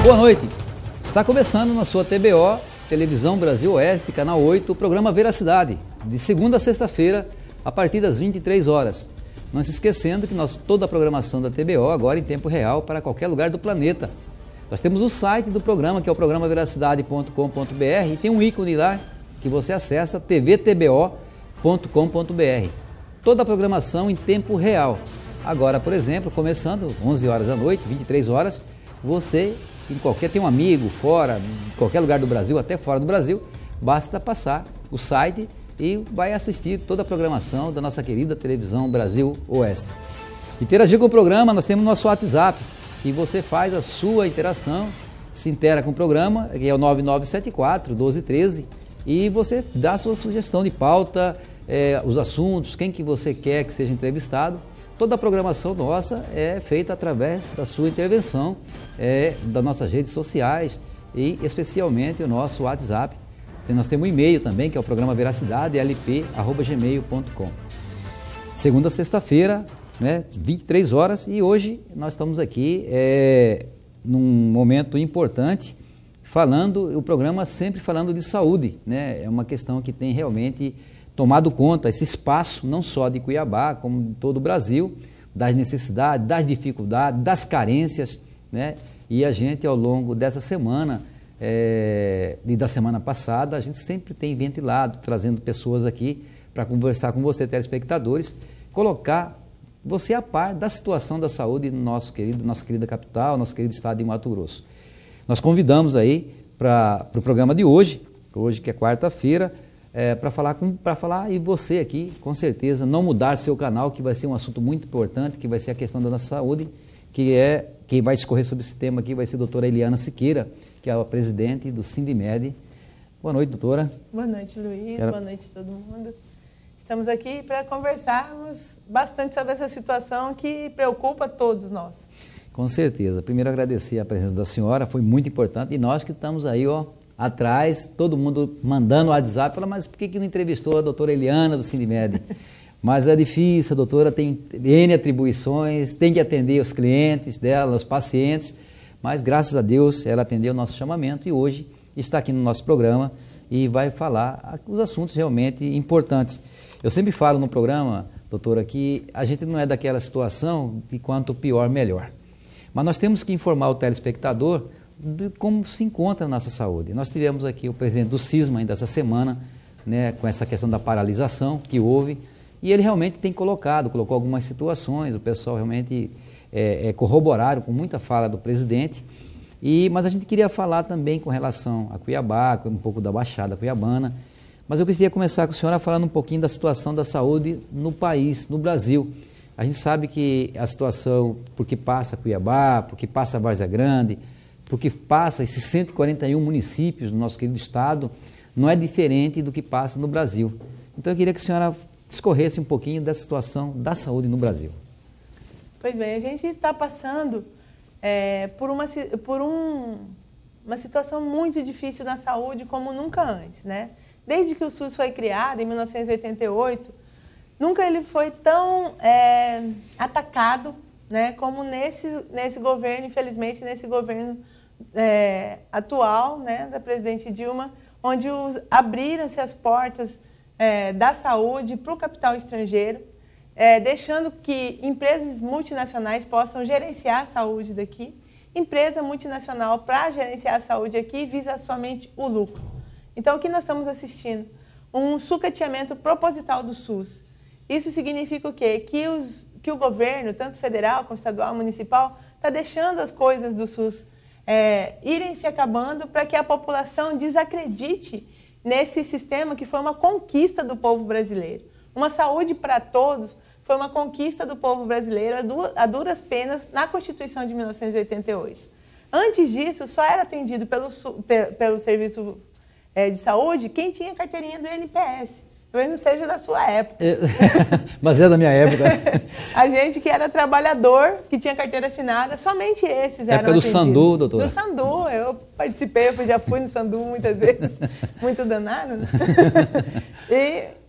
Boa noite. Está começando na sua TBO, Televisão Brasil Oeste, Canal 8, o programa Veracidade, de segunda a sexta-feira, a partir das 23 horas. Não se esquecendo que toda a programação da TBO agora em tempo real para qualquer lugar do planeta. Nós temos o site do programa, que é o programaveracidade.com.br, e tem um ícone lá que você acessa, tvtbo.com.br. Toda a programação em tempo real. Agora, por exemplo, começando 11 horas da noite, 23 horas, você, tem um amigo fora, em qualquer lugar do Brasil, até fora do Brasil, basta passar o site e vai assistir toda a programação da nossa querida Televisão Brasil Oeste. Interagir com o programa, nós temos nosso WhatsApp, que você faz a sua interação, se intera com o programa, que é o 9974-1213, e você dá a sua sugestão de pauta, os assuntos, quem que você quer que seja entrevistado. Toda a programação nossa é feita através da sua intervenção, das nossas redes sociais e especialmente o nosso WhatsApp. Nós temos um e-mail também, que é o programa veracidade.lp@gmail.com. Segunda a sexta-feira, 23 horas, e hoje nós estamos aqui num momento importante, o programa sempre falando de saúde, É uma questão que tem realmente tomado conta, esse espaço, não só de Cuiabá, como de todo o Brasil, das necessidades, das dificuldades, das carências, E a gente, ao longo dessa semana e da semana passada, a gente sempre tem ventilado, trazendo pessoas aqui para conversar com você, telespectadores, colocar você a par da situação da saúde no nossa querida capital, nosso querido estado de Mato Grosso. Nós convidamos aí para o programa de hoje que é quarta-feira, para falar, e você aqui, com certeza, não mudar seu canal, que vai ser um assunto muito importante, que vai ser a questão da nossa saúde, quem vai discorrer sobre esse tema aqui vai ser a doutora Eliana Siqueira, que é a presidente do Sindimed. Boa noite, doutora. Boa noite, Luiz. Boa noite a todo mundo. Estamos aqui para conversarmos bastante sobre essa situação que preocupa todos nós. Com certeza. Primeiro, agradecer a presença da senhora, foi muito importante, e nós que estamos aí, atrás, todo mundo mandando o WhatsApp, fala, mas por que não entrevistou a doutora Eliana do Sindimed? Mas é difícil, a doutora tem N atribuições, tem que atender os clientes dela, os pacientes, mas graças a Deus ela atendeu o nosso chamamento e hoje está aqui no nosso programa e vai falar os assuntos realmente importantes. Eu sempre falo no programa, doutora, que a gente não é daquela situação de quanto pior, melhor. Mas nós temos que informar o telespectador de como se encontra a nossa saúde. Nós tivemos aqui o presidente do CISMA ainda essa semana, com essa questão da paralisação que houve, e ele realmente tem colocou algumas situações, o pessoal realmente corroboraram com muita fala do presidente, mas a gente queria falar também com relação a Cuiabá, um pouco da Baixada Cuiabana, mas eu queria começar com a senhora falando um pouquinho da situação da saúde no país, no Brasil. A gente sabe que a situação, porque passa Cuiabá, porque passa Várzea Grande, porque passa esses 141 municípios do nosso querido estado, não é diferente do que passa no Brasil. Então eu queria que a senhora discorresse um pouquinho dessa situação da saúde no Brasil. Pois bem, a gente está passando por uma situação muito difícil na saúde como nunca antes, Desde que o SUS foi criado, em 1988, nunca ele foi tão atacado, como nesse governo, infelizmente, nesse governo atual, da presidente Dilma, onde abriram-se as portas da saúde para o capital estrangeiro, deixando que empresas multinacionais possam gerenciar a saúde daqui. Empresa multinacional para gerenciar a saúde aqui visa somente o lucro. Então, o que nós estamos assistindo? Um sucateamento proposital do SUS. Isso significa o quê? Que o governo, tanto federal como estadual, municipal, está deixando as coisas do SUS irem se acabando para que a população desacredite nesse sistema que foi uma conquista do povo brasileiro. Uma saúde para todos foi uma conquista do povo brasileiro a duras penas na Constituição de 1988. Antes disso, só era atendido pelo serviço de saúde quem tinha carteirinha do INPS. Talvez não seja da sua época. Mas é da minha época. A gente que era trabalhador, que tinha carteira assinada, somente esses eram atendidos. Época do Sandu, doutora? Do Sandu, eu participei, eu já fui no Sandu muitas vezes, muito danado.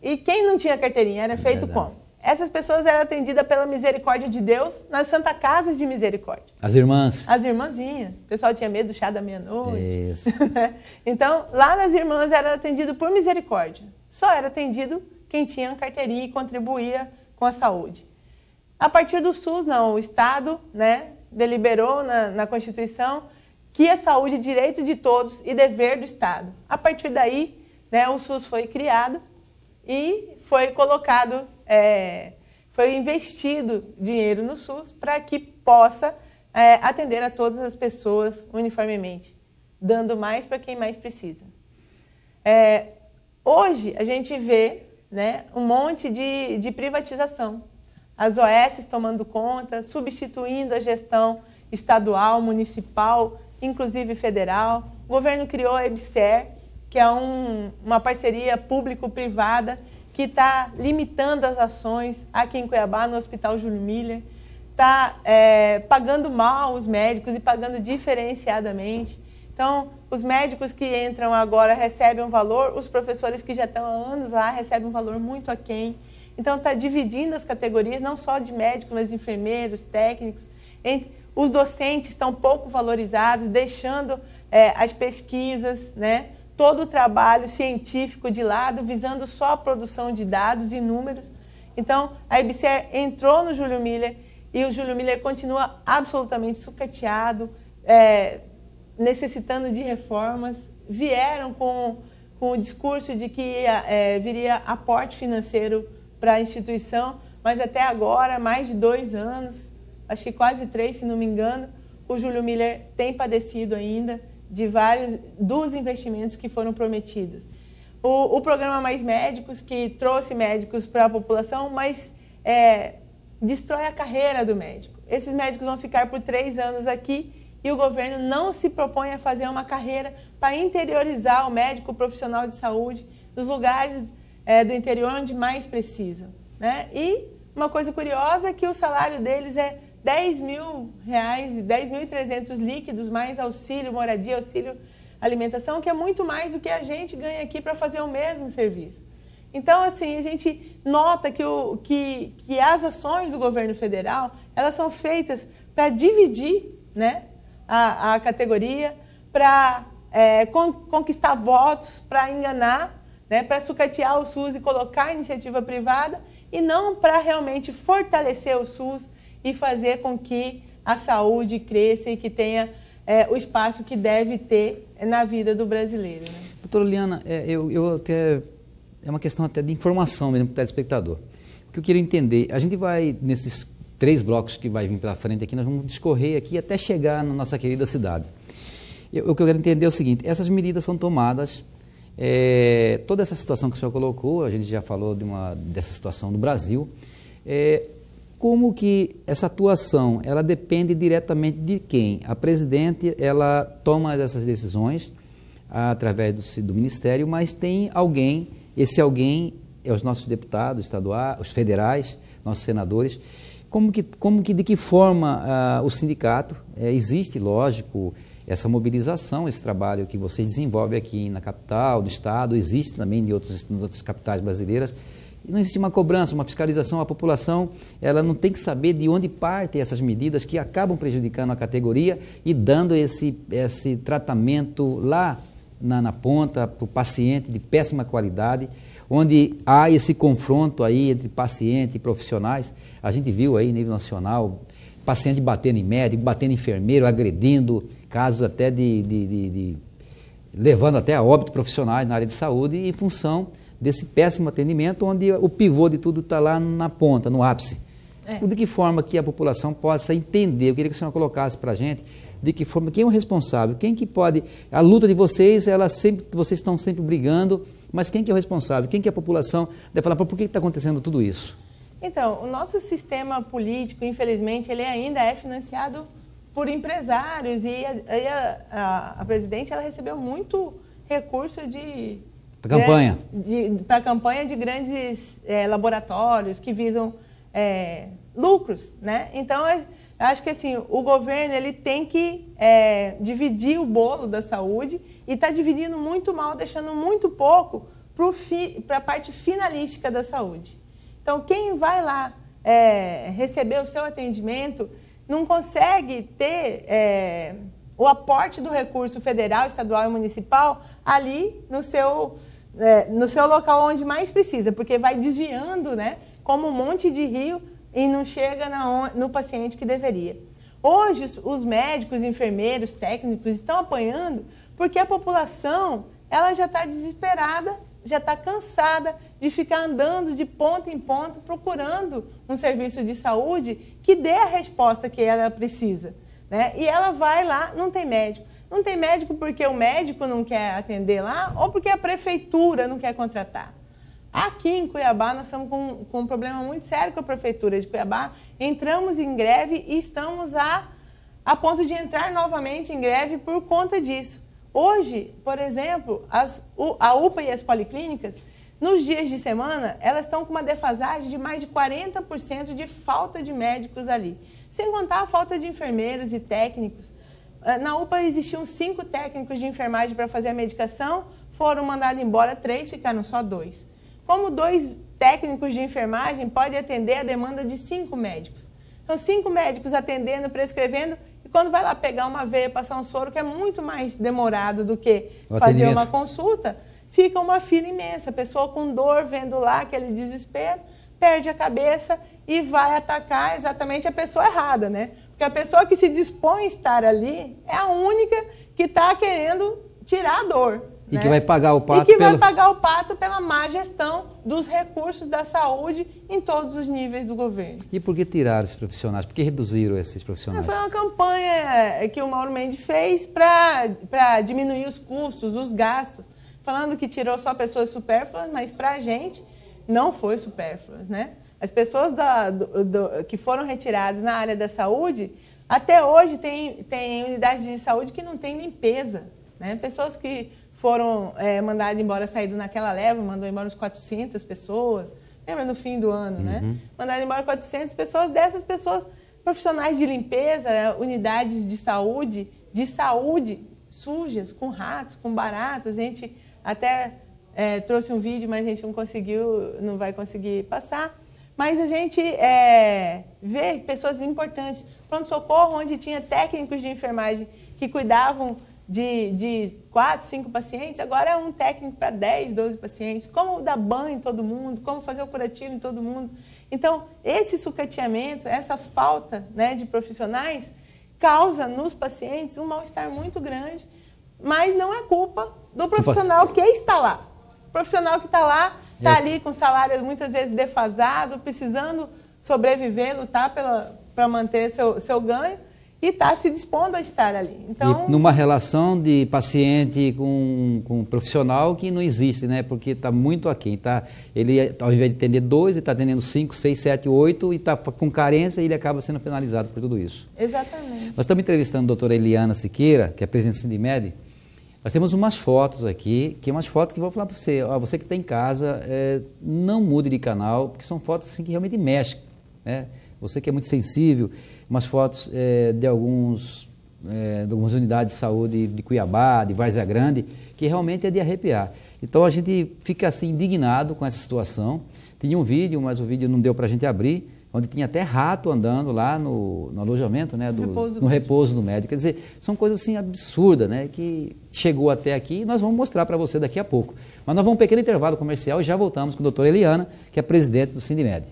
E quem não tinha carteirinha era feito como? essas pessoas eram atendidas pela misericórdia de Deus nas Santa Casas de Misericórdia. As irmãs. As irmãzinhas. O pessoal tinha medo do chá da meia-noite. Isso. Então, lá nas irmãs era atendido por misericórdia. Só era atendido quem tinha carteirinha e contribuía com a saúde. A partir do SUS, não. O Estado, né, deliberou na Constituição que a saúde é direito de todos e dever do Estado. A partir daí, né, o SUS foi criado e foi colocado, foi investido dinheiro no SUS para que possa atender a todas as pessoas uniformemente, dando mais para quem mais precisa. Hoje, a gente vê, né, um monte de privatização. As OS tomando conta, substituindo a gestão estadual, municipal, inclusive federal. O governo criou a EBSER, que é uma parceria público-privada que está limitando as ações aqui em Cuiabá, no Hospital Júlio Miller. Está pagando mal os médicos e pagando diferenciadamente. Então, os médicos que entram agora recebem um valor, os professores que já estão há anos lá recebem um valor muito aquém. Então, está dividindo as categorias, não só de médicos, mas enfermeiros, técnicos. Os docentes estão pouco valorizados, deixando as pesquisas, né, todo o trabalho científico de lado, visando só a produção de dados e números. Então, a EBSER entrou no Júlio Miller e o Júlio Miller continua absolutamente sucateado, necessitando de reformas. Vieram com o discurso de que viria aporte financeiro para a instituição, mas até agora, mais de 2 anos, acho que quase 3, se não me engano, o Júlio Miller tem padecido ainda dos investimentos que foram prometidos. O programa Mais Médicos, que trouxe médicos para a população, mas destrói a carreira do médico. Esses médicos vão ficar por 3 anos aqui e o governo não se propõe a fazer uma carreira para interiorizar o médico, o profissional de saúde, dos lugares do interior onde mais precisam, né? E uma coisa curiosa é que o salário deles é R$10.000, 10.300 líquidos, mais auxílio moradia, auxílio alimentação, que é muito mais do que a gente ganha aqui para fazer o mesmo serviço. Então, assim, a gente nota que as ações do governo federal, elas são feitas para dividir, né, a categoria, para conquistar votos, para enganar, né, para sucatear o SUS e colocar a iniciativa privada, e não para realmente fortalecer o SUS e fazer com que a saúde cresça e que tenha o espaço que deve ter na vida do brasileiro, né? Doutora Liana, é uma questão até de informação mesmo para o telespectador. O que eu queria entender, a gente vai, nesses 3 blocos que vai vir pela frente aqui, nós vamos discorrer aqui até chegar na nossa querida cidade. O que eu quero entender é o seguinte, essas medidas são tomadas, toda essa situação que o senhor colocou, a gente já falou dessa situação do Brasil, como que essa atuação, ela depende diretamente de quem? A presidente, ela toma essas decisões através do Ministério, mas tem alguém, esse alguém é os nossos deputados estaduais, os federais, nossos senadores. De que forma o sindicato, existe, lógico, essa mobilização, esse trabalho que você desenvolve aqui na capital, do estado, existe também em outras capitais brasileiras. Não existe uma cobrança, uma fiscalização, a população ela não tem que saber de onde partem essas medidas que acabam prejudicando a categoria e dando esse tratamento lá na ponta para o paciente de péssima qualidade, onde há esse confronto aí entre paciente e profissionais. A gente viu aí, nível nacional, paciente batendo em médico, batendo em enfermeiro, agredindo, casos até levando até a óbito profissionais na área de saúde, em função desse péssimo atendimento, onde o pivô de tudo está lá na ponta, no ápice. De que forma que a população possa entender, eu queria que a senhora colocasse para a gente, de que forma, quem é o responsável, quem que pode, a luta de vocês, vocês estão sempre brigando, mas quem que é o responsável, quem que é a população deve falar, por que está acontecendo tudo isso? Então, o nosso sistema político, infelizmente, ele ainda é financiado por empresários e a presidente ela recebeu muito recurso para campanha. Para campanha de grandes laboratórios que visam lucros, né? Então, acho que assim, o governo ele tem que dividir o bolo da saúde e está dividindo muito mal, deixando muito pouco para a parte finalística da saúde. Então, quem vai lá receber o seu atendimento não consegue ter o aporte do recurso federal, estadual e municipal ali no seu local onde mais precisa, porque vai desviando, né, como um monte de rio e não chega no paciente que deveria. Hoje, os médicos, enfermeiros, técnicos estão apanhando porque a população ela já está desesperada, já está cansada de ficar andando de ponto em ponto procurando um serviço de saúde que dê a resposta que ela precisa, né? E ela vai lá, não tem médico. Não tem médico porque o médico não quer atender lá ou porque a prefeitura não quer contratar. Aqui em Cuiabá, nós estamos com um problema muito sério com a prefeitura de Cuiabá. Entramos em greve e estamos a ponto de entrar novamente em greve por conta disso. Hoje, por exemplo, a UPA e as policlínicas, nos dias de semana, elas estão com uma defasagem de mais de 40% de falta de médicos ali. Sem contar a falta de enfermeiros e técnicos. Na UPA existiam 5 técnicos de enfermagem para fazer a medicação, foram mandados embora 3, ficaram só 2. Como 2 técnicos de enfermagem podem atender a demanda de 5 médicos. Então, 5 médicos atendendo, prescrevendo, e quando vai lá pegar uma veia, passar um soro, que é muito mais demorado do que fazer uma consulta, fica uma fila imensa. A pessoa com dor, vendo lá aquele desespero, perde a cabeça e vai atacar exatamente a pessoa errada, né? Porque a pessoa que se dispõe a estar ali é a única que está querendo tirar a dor. E que vai pagar o pato. E que vai pagar o pato pela má gestão dos recursos da saúde em todos os níveis do governo. E por que tiraram esses profissionais? Por que reduziram esses profissionais? Foi uma campanha que o Mauro Mendes fez para diminuir os custos, os gastos, falando que tirou só pessoas supérfluas, mas para a gente não foi supérfluas, né? As pessoas que foram retiradas na área da saúde, até hoje tem unidades de saúde que não tem limpeza, né? Pessoas que foram mandadas embora, saído naquela leva, mandou embora uns 400 pessoas, lembra no fim do ano, né? Mandaram embora 400 pessoas, dessas pessoas, profissionais de limpeza, unidades de saúde sujas, com ratos, com baratas. A gente até trouxe um vídeo, mas a gente não vai conseguir passar. Mas a gente vê pessoas importantes, pronto-socorro, onde tinha técnicos de enfermagem que cuidavam de 4, 5 pacientes, agora é um técnico para 10, 12 pacientes. Como dar banho em todo mundo, como fazer o curativo em todo mundo. Então, esse sucateamento, essa falta, né, de profissionais, causa nos pacientes um mal-estar muito grande, mas não é culpa do profissional que está lá. O profissional que está lá, está ali com salário muitas vezes defasado, precisando sobreviver, lutar para manter seu ganho, e está se dispondo a estar ali. Então, e numa relação de paciente com profissional que não existe, né? Porque está muito aquém. Ele, ao invés de atender 2, ele está atendendo 5, 6, 7, 8 e está com carência e ele acaba sendo penalizado por tudo isso. Exatamente. Nós estamos entrevistando a doutora Eliana Siqueira, que é presidente do Sindimed. Nós temos umas fotos aqui, que é umas fotos que eu vou falar para você. Ó, você que está em casa, não mude de canal, porque são fotos assim, que realmente mexem, né? Você que é muito sensível, umas fotos de algumas unidades de saúde de Cuiabá, de Várzea Grande, que realmente é de arrepiar. Então a gente fica assim indignado com essa situação. Tinha um vídeo, mas o vídeo não deu para a gente abrir, onde tinha até rato andando lá no alojamento, né, no repouso do médico. Quer dizer, são coisas assim absurdas, né, que chegou até aqui e nós vamos mostrar para você daqui a pouco. Mas nós vamos um pequeno intervalo comercial e já voltamos com a doutora Eliana, que é presidente do Sindimed.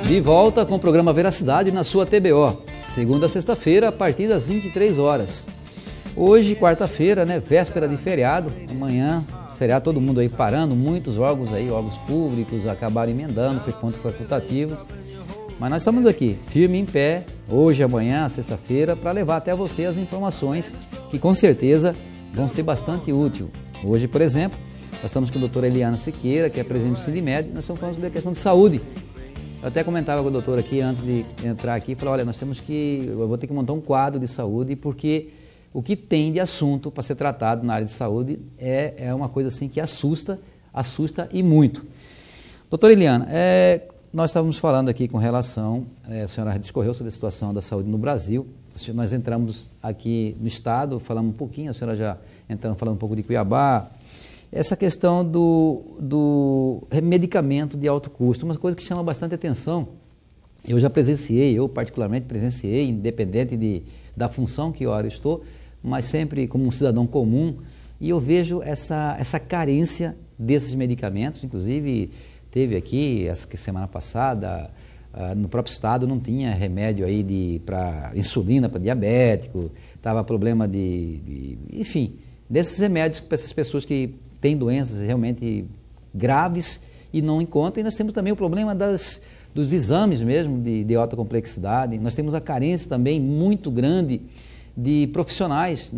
De volta com o programa Veracidade na sua TBO, segunda a sexta-feira, a partir das 23 horas. Hoje, quarta-feira, né, véspera de feriado, amanhã, feriado, todo mundo aí parando, muitos órgãos aí, órgãos públicos, acabaram emendando, foi ponto facultativo. Mas nós estamos aqui, firme em pé, hoje, amanhã, sexta-feira, para levar até você as informações que com certeza vão ser bastante úteis. Hoje, por exemplo, nós estamos com a doutora Eliana Siqueira, que é presidente do Sindimed, nós estamos falando sobre a questão de saúde. Eu até comentava com a doutora aqui, antes de entrar aqui, falei, olha, eu vou ter que montar um quadro de saúde, porque o que tem de assunto para ser tratado na área de saúde é uma coisa assim que assusta e muito. Doutora Eliana, nós estávamos falando aqui com relação, a senhora discorreu sobre a situação da saúde no Brasil. Nós entramos aqui no estado, falamos um pouquinho, a senhora já entrando falando um pouco de Cuiabá. Essa questão do medicamento de alto custo, uma coisa que chama bastante atenção. Eu já presenciei, eu particularmente presenciei, independente da função que eu estou, mas sempre como um cidadão comum, e eu vejo essa carência desses medicamentos. Inclusive, teve aqui, semana passada, no próprio estado não tinha remédio aí para insulina para diabético, estava problema enfim, desses remédios para essas pessoas que têm doenças realmente graves e não encontram. E nós temos também o problema dos exames mesmo de alta complexidade. Nós temos a carência também muito grande de profissionais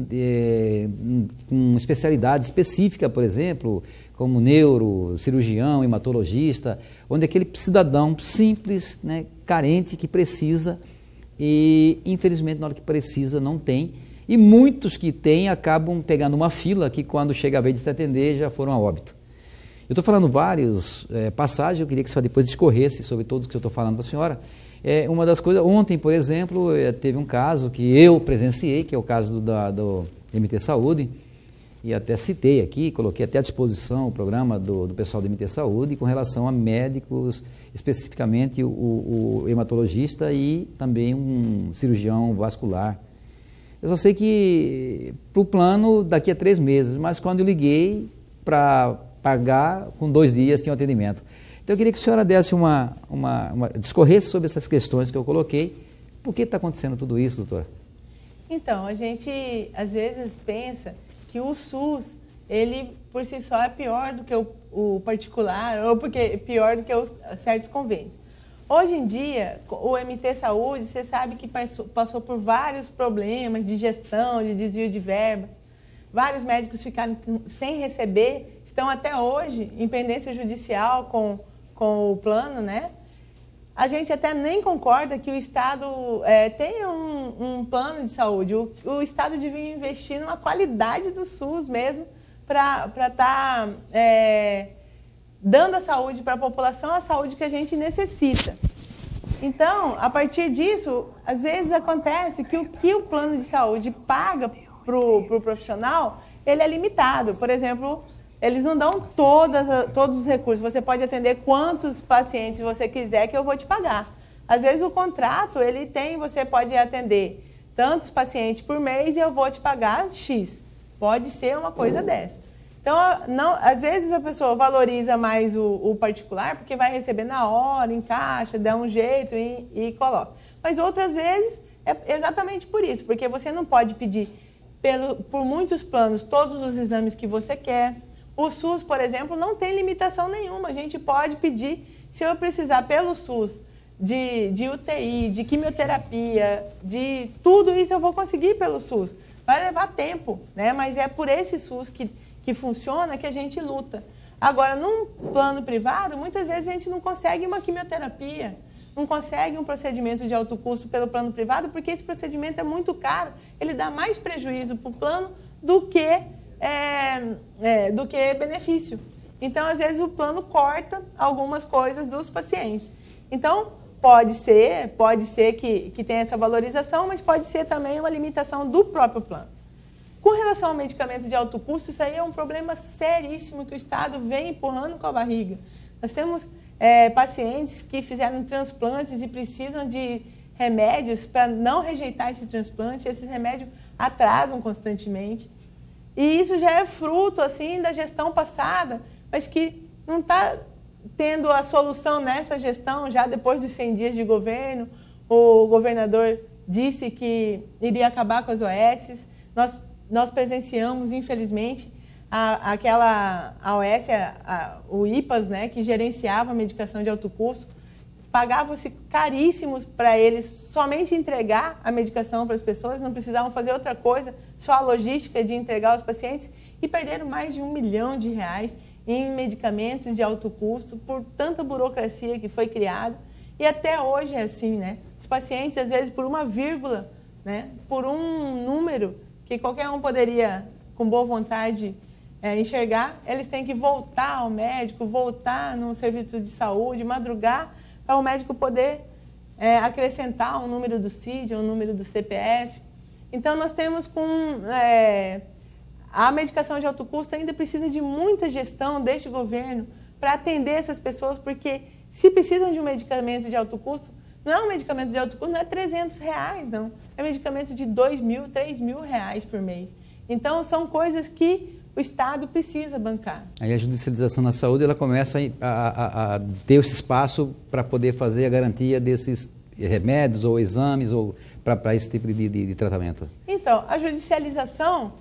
com especialidade específica, por exemplo, como neuro, cirurgião, hematologista, onde aquele cidadão simples, né, carente, que precisa e, infelizmente, na hora que precisa, não tem. E muitos que têm acabam pegando uma fila que, quando chega a vez de se atender, já foram a óbito. Eu estou falando várias passagens, eu queria que a senhora depois discorresse sobre todos que eu estou falando para a senhora. Uma das coisas, ontem, por exemplo, teve um caso que eu presenciei, que é o caso do MT Saúde, e até citei aqui, coloquei até à disposição o programa do pessoal do MT Saúde com relação a médicos, especificamente o hematologista e também um cirurgião vascular. Eu só sei que para o plano daqui a 3 meses, mas quando eu liguei para pagar, com 2 dias tinha um atendimento. Então eu queria que a senhora desse discorresse sobre essas questões que eu coloquei. Por que está acontecendo tudo isso, doutora? Então, a gente às vezes pensa que o SUS, ele por si só é pior do que o particular, ou porque é pior do que certos convênios. Hoje em dia, o MT Saúde, você sabe que passou por vários problemas de gestão, de desvio de verba. Vários médicos ficaram sem receber, estão até hoje em pendência judicial com o plano, né? A gente até nem concorda que o Estado tenha um plano de saúde. O Estado devia investir numa qualidade do SUS mesmo, para estar dando a saúde para a população, a saúde que a gente necessita. Então, a partir disso, às vezes acontece que o que o plano de saúde paga para o profissional, ele é limitado. Por exemplo, eles não dão todos os recursos. Você pode atender quantos pacientes você quiser que eu vou te pagar. Às vezes o contrato, você pode atender tantos pacientes por mês e eu vou te pagar X. Pode ser uma coisa dessa. Então, às vezes a pessoa valoriza mais o particular porque vai receber na hora, encaixa, dá um jeito e coloca. Mas outras vezes é exatamente por isso, porque você não pode pedir por muitos planos todos os exames que você quer. O SUS, por exemplo, não tem limitação nenhuma. A gente pode pedir, se eu precisar pelo SUS, de UTI, de quimioterapia, de tudo isso eu vou conseguir pelo SUS. Vai levar tempo, né? Mas é por esse SUS que funciona que a gente luta. Agora, num plano privado, muitas vezes a gente não consegue uma quimioterapia, não consegue um procedimento de alto custo pelo plano privado, porque esse procedimento é muito caro, ele dá mais prejuízo para o plano do que benefício. Então, às vezes, o plano corta algumas coisas dos pacientes. Então, pode ser que tenha essa valorização, mas pode ser também uma limitação do próprio plano. Com relação ao medicamento de alto custo, isso aí é um problema seríssimo que o Estado vem empurrando com a barriga. Nós temos pacientes que fizeram transplantes e precisam de remédios para não rejeitar esse transplante. Esses remédios atrasam constantemente. E isso já é fruto assim, da gestão passada, mas que não está tendo a solução nessa gestão, já depois dos 100 dias de governo. O governador disse que iria acabar com as OS. Nós presenciamos, infelizmente, a OS, o IPAS, né, que gerenciava a medicação de alto custo, pagavam-se caríssimos para eles somente entregar a medicação para as pessoas, não precisavam fazer outra coisa, só a logística de entregar aos pacientes, e perderam mais de R$1 milhão em medicamentos de alto custo por tanta burocracia que foi criada. E até hoje é assim, né? Os pacientes, às vezes, por uma vírgula, né, por um número que qualquer um poderia, com boa vontade, enxergar, eles têm que voltar ao médico, voltar no serviço de saúde, madrugar, para o médico poder acrescentar um número do CID, um número do CPF. Então, nós temos a medicação de alto custo ainda precisa de muita gestão deste governo para atender essas pessoas, porque se precisam de um medicamento de alto custo, não é um medicamento de alto custo, não é R$300, não. É medicamento de R$2.000, R$3.000 por mês. Então, são coisas que o Estado precisa bancar. Aí a judicialização na saúde, ela começa a ter esse espaço para poder fazer a garantia desses remédios ou exames ou para esse tipo de tratamento. Então, a judicialização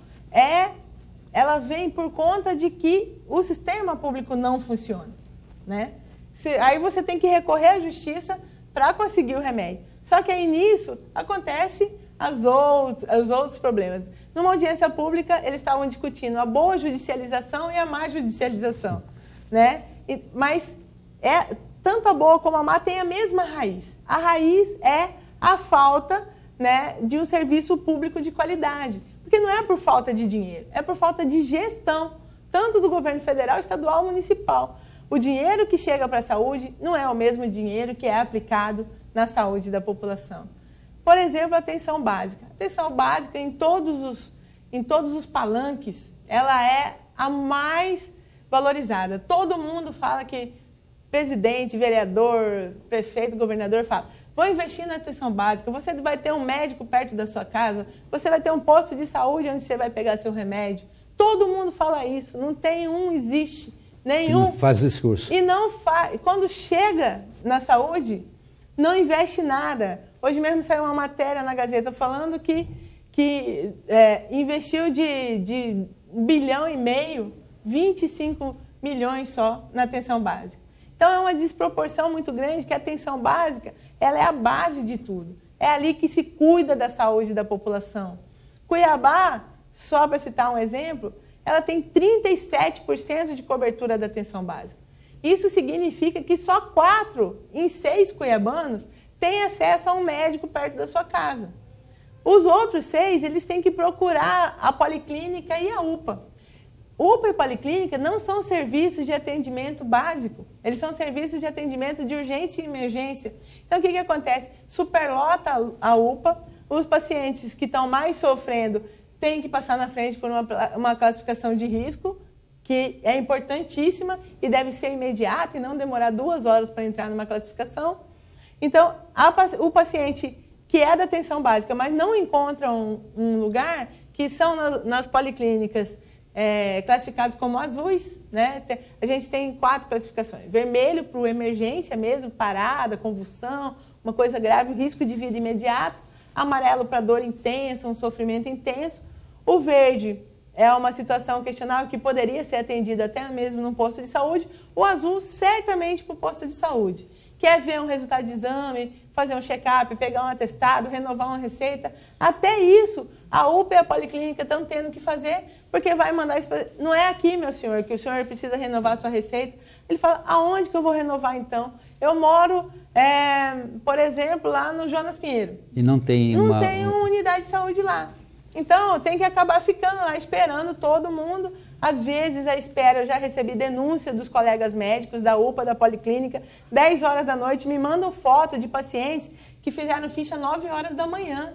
ela vem por conta de que o sistema público não funciona, né? Aí você tem que recorrer à justiça para conseguir o remédio. Só que aí nisso acontece os outros problemas. Numa audiência pública, eles estavam discutindo a boa judicialização e a má judicialização, né? Mas tanto a boa como a má tem a mesma raiz. A raiz é a falta, né, de um serviço público de qualidade. Porque não é por falta de dinheiro, é por falta de gestão, tanto do governo federal, estadual, municipal. O dinheiro que chega para a saúde não é o mesmo dinheiro que é aplicado na saúde da população. Por exemplo, a atenção básica. A atenção básica, em todos os palanques, ela é a mais valorizada. Todo mundo fala que presidente, vereador, prefeito, governador fala: vou investir na atenção básica, você vai ter um médico perto da sua casa, você vai ter um posto de saúde onde você vai pegar seu remédio. Todo mundo fala isso, não tem existe nenhum. Não faz discurso. E não faz. Quando chega na saúde, não investe nada. Hoje mesmo saiu uma matéria na Gazeta falando que investiu de 1,5 bilhão, 25 milhões só na atenção básica. Então, é uma desproporção muito grande, que a atenção básica ela é a base de tudo. É ali que se cuida da saúde da população. Cuiabá, só para citar um exemplo, ela tem 37% de cobertura da atenção básica. Isso significa que só 4 em 6 cuiabanos têm acesso a um médico perto da sua casa. Os outros 6, eles têm que procurar a policlínica e a UPA. UPA e policlínica não são serviços de atendimento básico, eles são serviços de atendimento de urgência e emergência. Então, o que acontece? Superlota a UPA, os pacientes que estão mais sofrendo têm que passar na frente por uma classificação de risco, que é importantíssima e deve ser imediata e não demorar 2 horas para entrar numa classificação. Então, o paciente que é da atenção básica, mas não encontra um lugar, que são nas policlínicas, classificados como azuis, né? A gente tem 4 classificações. Vermelho para o emergência mesmo, parada, convulsão, uma coisa grave, risco de vida imediato. Amarelo para dor intensa, um sofrimento intenso. O verde é uma situação questionável que poderia ser atendida até mesmo num posto de saúde. O azul, certamente para o posto de saúde. Quer ver um resultado de exame, fazer um check-up, pegar um atestado, renovar uma receita. Até isso, a UPA e a policlínica estão tendo que fazer, porque vai mandar isso. Não é aqui, meu senhor, que o senhor precisa renovar a sua receita. Ele fala: aonde que eu vou renovar então? Eu moro, por exemplo, lá no Jonas Pinheiro. E não tem uma unidade de saúde lá. Então, tem que acabar ficando lá esperando todo mundo. Às vezes, a espera, eu já recebi denúncia dos colegas médicos da UPA, da policlínica, 10 horas da noite, me mandam foto de pacientes que fizeram ficha 9 horas da manhã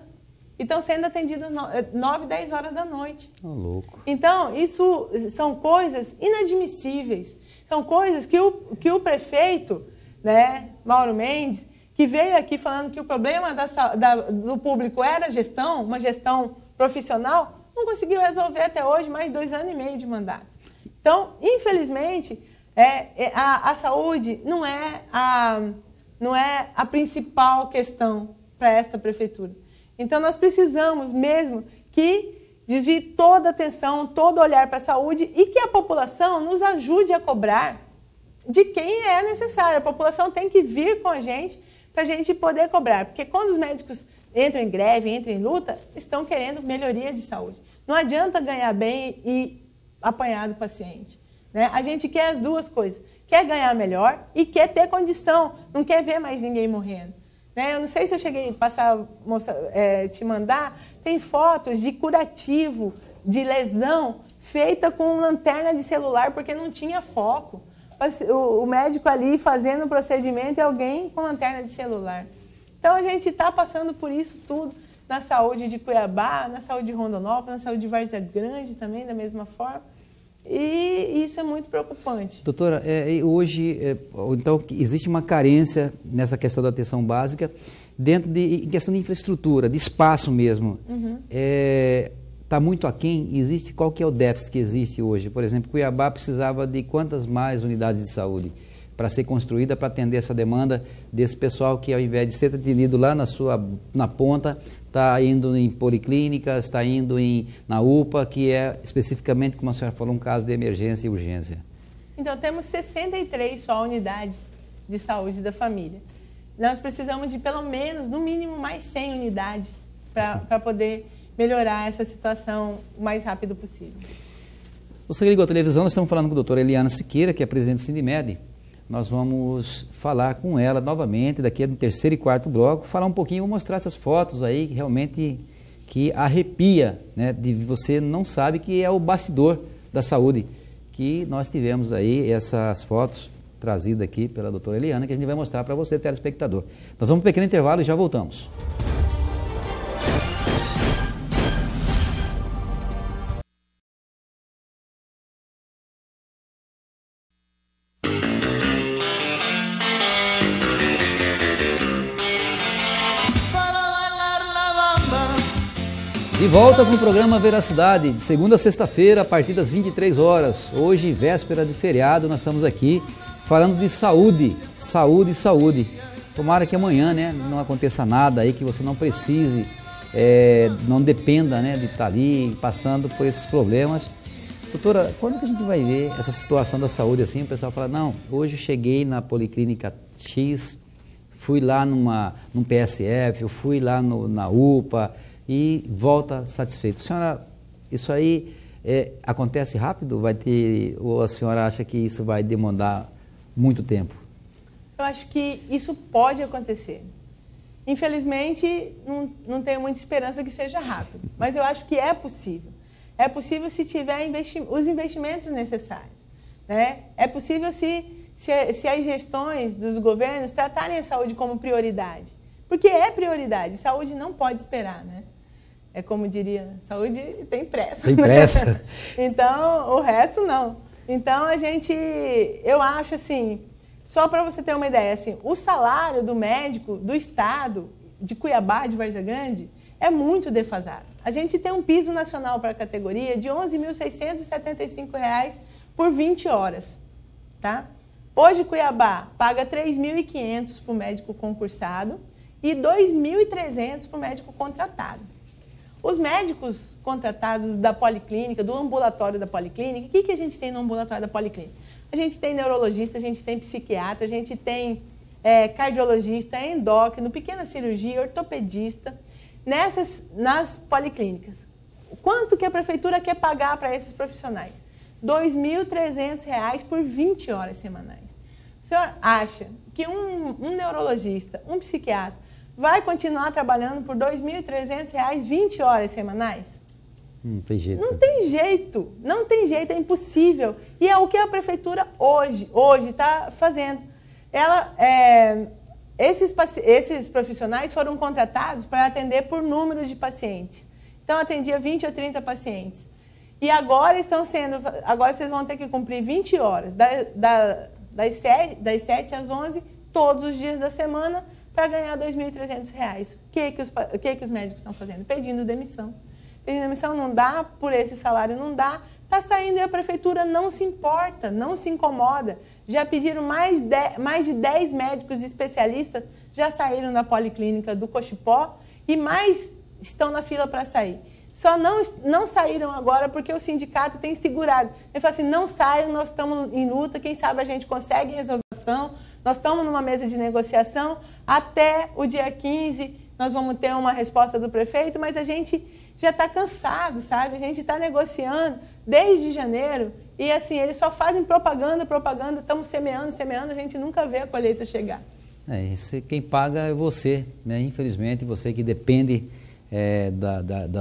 e estão sendo atendidos 9, 10 horas da noite. Oh, louco. Então, isso são coisas inadmissíveis. São coisas que o prefeito, né, Mauro Mendes, que veio aqui falando que o problema do público era a gestão, uma gestão profissional, não conseguiu resolver até hoje, mais 2 anos e meio de mandato. Então, infelizmente, a saúde não é a principal questão para esta prefeitura. Então, nós precisamos mesmo que desvie toda a atenção, todo olhar para a saúde e que a população nos ajude a cobrar de quem é necessário. A população tem que vir com a gente para a gente poder cobrar, porque quando os médicos entram em greve, entram em luta, estão querendo melhorias de saúde. Não adianta ganhar bem e apanhar do paciente, né? A gente quer as duas coisas. Quer ganhar melhor e quer ter condição. Não quer ver mais ninguém morrendo, né? Eu não sei se eu cheguei a te mandar. Tem fotos de curativo, de lesão, feita com lanterna de celular porque não tinha foco. o médico ali fazendo o procedimento e alguém com lanterna de celular. Então, a gente está passando por isso tudo na saúde de Cuiabá, na saúde de Rondonópolis, na saúde de Várzea Grande também, da mesma forma. E isso é muito preocupante. Doutora, hoje, então, existe uma carência nessa questão da atenção básica, em questão de infraestrutura, de espaço mesmo. Está muito aquém? Qual que é o déficit que existe hoje? Por exemplo, Cuiabá precisava de quantas mais unidades de saúde para ser construída, para atender essa demanda desse pessoal que, ao invés de ser atendido lá na ponta, está indo em policlínicas, está indo na UPA, que é especificamente, como a senhora falou, um caso de emergência e urgência. Então, temos 63 só unidades de saúde da família. Nós precisamos de pelo menos, no mínimo, mais 100 unidades para poder melhorar essa situação o mais rápido possível. Você ligou a televisão, nós estamos falando com a doutora Eliana Siqueira, que é presidente do Sindimed. Nós vamos falar com ela novamente, daqui no terceiro e quarto bloco, falar um pouquinho, vou mostrar essas fotos aí, que realmente que arrepia, né, de você não sabe que é o bastidor da saúde, que nós tivemos aí essas fotos trazidas aqui pela doutora Eliana, que a gente vai mostrar para você, telespectador. Nós vamos para um pequeno intervalo e já voltamos. De volta com o programa Veracidade, de segunda a sexta-feira, a partir das 23 horas. Hoje, véspera de feriado, nós estamos aqui falando de saúde, saúde. Tomara que amanhã, né, não aconteça nada aí, que você não precise, não dependa, né, de estar ali passando por esses problemas. Doutora, quando que a gente vai ver essa situação da saúde assim? O pessoal fala, não, hoje eu cheguei na Policlínica X, fui lá num PSF, eu fui lá na UPA, e volta satisfeito. Senhora, isso aí acontece rápido? Ou a senhora acha que isso vai demandar muito tempo? Eu acho que isso pode acontecer. Infelizmente, não tenho muita esperança que seja rápido, mas eu acho que é possível. É possível se tiver os investimentos necessários, né? É possível se as gestões dos governos tratarem a saúde como prioridade. Porque é prioridade, saúde não pode esperar, né? É como diria, saúde tem pressa. Tem pressa. Então, o resto não. Então, eu acho assim, só para você ter uma ideia, assim, o salário do médico do estado de Cuiabá, de Várzea Grande, é muito defasado. A gente tem um piso nacional para a categoria de R$ 11.675 por 20 horas, tá? Hoje, Cuiabá paga R$ 3.500 para o médico concursado e R$ 2.300 para o médico contratado. Os médicos contratados da policlínica, do ambulatório da policlínica, o que a gente tem no ambulatório da policlínica? A gente tem neurologista, a gente tem psiquiatra, a gente tem cardiologista, endócrino, pequena cirurgia, ortopedista, nas policlínicas. Quanto que a prefeitura quer pagar para esses profissionais? R$ 2.300 por 20 horas semanais. O senhor acha que um neurologista, um psiquiatra, vai continuar trabalhando por R$ 2.300 20 horas semanais? Não tem jeito. Não tem jeito, é impossível. E é o que a prefeitura hoje está fazendo. Esses profissionais foram contratados para atender por número de pacientes. Então, atendia 20 ou 30 pacientes. E agora vocês vão ter que cumprir 20 horas, das 7 às 11, todos os dias da semana, para ganhar R$ 2.300. O que os médicos estão fazendo? Pedindo demissão. Pedindo demissão não dá, por esse salário não dá. Está saindo e a prefeitura não se importa, não se incomoda. Já pediram mais de 10 médicos especialistas, já saíram da policlínica do Cochipó e mais estão na fila para sair. Só não saíram agora porque o sindicato tem segurado. Ele fala assim, não saiam, nós estamos em luta, quem sabe a gente consegue resolução. Nós estamos numa mesa de negociação, até o dia 15 nós vamos ter uma resposta do prefeito, mas a gente já está cansado, sabe? A gente está negociando desde janeiro e assim, eles só fazem propaganda, estamos semeando, a gente nunca vê a colheita chegar. Quem paga é você, né? Infelizmente, você que depende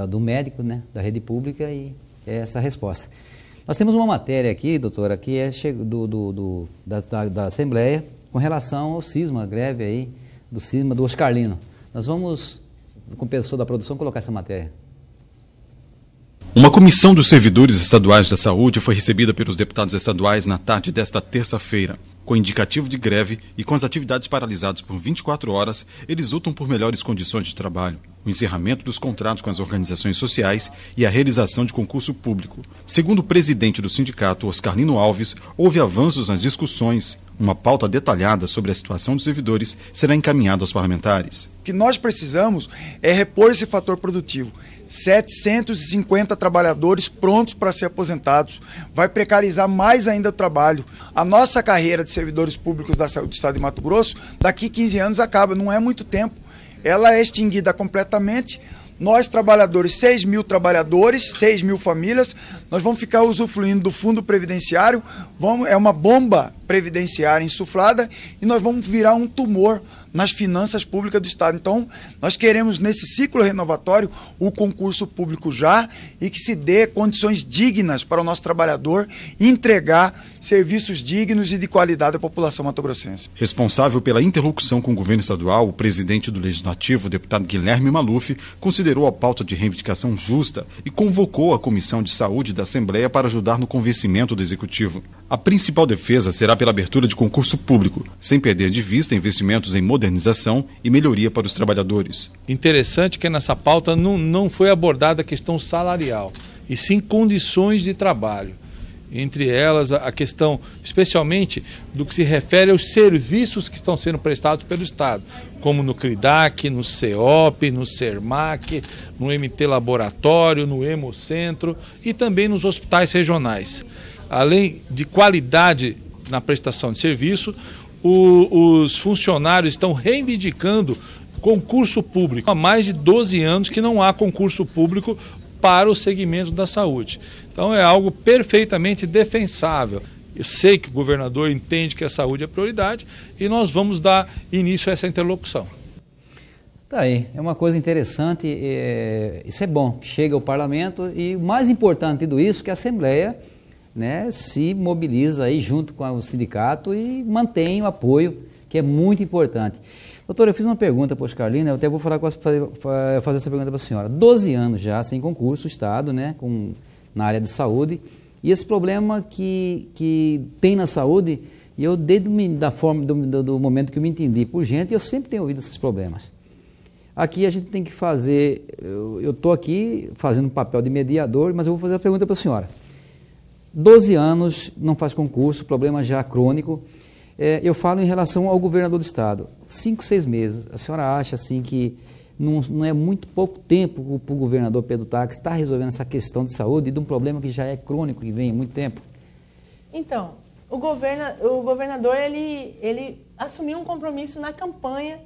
do médico, né? Da rede pública, e é essa a resposta. Nós temos uma matéria aqui, doutora, que é da Assembleia com relação ao cisma, a greve aí do cisma do Oscar Lino. Nós vamos, com o pessoal da produção, colocar essa matéria. Uma comissão dos servidores estaduais da saúde foi recebida pelos deputados estaduais na tarde desta terça-feira. Com indicativo de greve e com as atividades paralisadas por 24 horas, eles lutam por melhores condições de trabalho, o encerramento dos contratos com as organizações sociais e a realização de concurso público. Segundo o presidente do sindicato, Oscar Lino Alves, houve avanços nas discussões. Uma pauta detalhada sobre a situação dos servidores será encaminhada aos parlamentares. O que nós precisamos é repor esse fator produtivo. 750 trabalhadores prontos para ser aposentados. Vai precarizar mais ainda o trabalho. A nossa carreira de servidores públicos da saúde do estado de Mato Grosso, daqui 15 anos acaba, não é muito tempo. Ela é extinguida completamente. Nós, trabalhadores, 6 mil trabalhadores, 6 mil famílias, nós vamos ficar usufruindo do fundo previdenciário, é uma bomba previdenciária insuflada e nós vamos virar um tumor nas finanças públicas do Estado. Então, nós queremos, nesse ciclo renovatório, o concurso público já e que se dê condições dignas para o nosso trabalhador entregar serviços dignos e de qualidade à população matogrossense. Responsável pela interlocução com o governo estadual, o presidente do Legislativo, o deputado Guilherme Maluf, considerou a pauta de reivindicação justa e convocou a Comissão de Saúde da Assembleia para ajudar no convencimento do Executivo. A principal defesa será pela abertura de concurso público, sem perder de vista investimentos em modernização e melhoria para os trabalhadores. Interessante que nessa pauta não foi abordada a questão salarial, e sim condições de trabalho. Entre elas, a questão, especialmente, do que se refere aos serviços que estão sendo prestados pelo Estado, como no CRIDAC, no CEOP, no SERMAC, no MT Laboratório, no Hemocentro e também nos hospitais regionais. Além de qualidade na prestação de serviço, os funcionários estão reivindicando concurso público. Há mais de 12 anos que não há concurso público para o segmento da saúde. Então é algo perfeitamente defensável. Eu sei que o governador entende que a saúde é prioridade e nós vamos dar início a essa interlocução. Tá aí, é uma coisa interessante, isso é bom, chega ao parlamento e o mais importante de tudo isso é que a Assembleia, né, se mobiliza aí junto com o sindicato e mantém o apoio, que é muito importante. Doutora, eu fiz uma pergunta para o Oscar Lino, eu até vou fazer essa pergunta para a senhora. 12 anos já sem concurso, o Estado, né, na área de saúde, e esse problema que tem na saúde, e eu desde do momento que eu me entendi por gente, eu sempre tenho ouvido esses problemas. Aqui a gente tem que fazer, eu estou aqui fazendo um papel de mediador, mas eu vou fazer a pergunta para a senhora. 12 anos, não faz concurso, problema já crônico. Eu falo em relação ao governador do Estado. 5, 6 meses, a senhora acha assim que não é muito pouco tempo para o governador Pedro Taques estar resolvendo essa questão de saúde e de um problema que já é crônico, que vem há muito tempo? Então, o governador ele assumiu um compromisso na campanha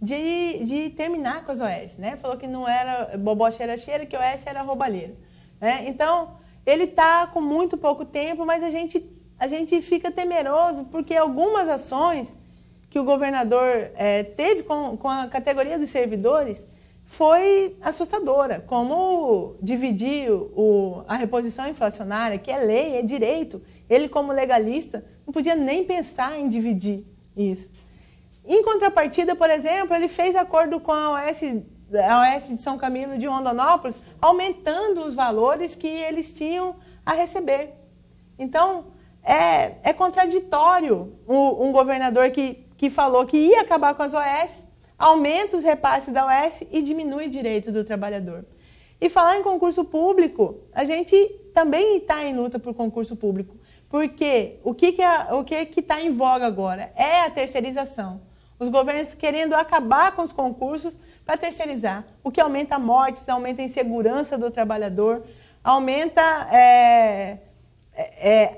de terminar com as OS, né? Falou que não era bobó cheira-cheira, que OS era roubalheira, né? Então, ele está com muito pouco tempo, mas a gente fica temeroso porque algumas ações que o governador teve com a categoria dos servidores foi assustadora, como dividir a reposição inflacionária, que é lei, é direito. Ele, como legalista, não podia nem pensar em dividir isso. Em contrapartida, por exemplo, ele fez acordo com a OS de São Camilo de Rondonópolis, aumentando os valores que eles tinham a receber. Então, é contraditório um governador que falou que ia acabar com as OS, aumenta os repasses da OS e diminui o direito do trabalhador. E falar em concurso público, a gente também está em luta por concurso público, porque o que está em voga agora é a terceirização. Os governos querendo acabar com os concursos para terceirizar, o que aumenta mortes, aumenta a insegurança do trabalhador, aumenta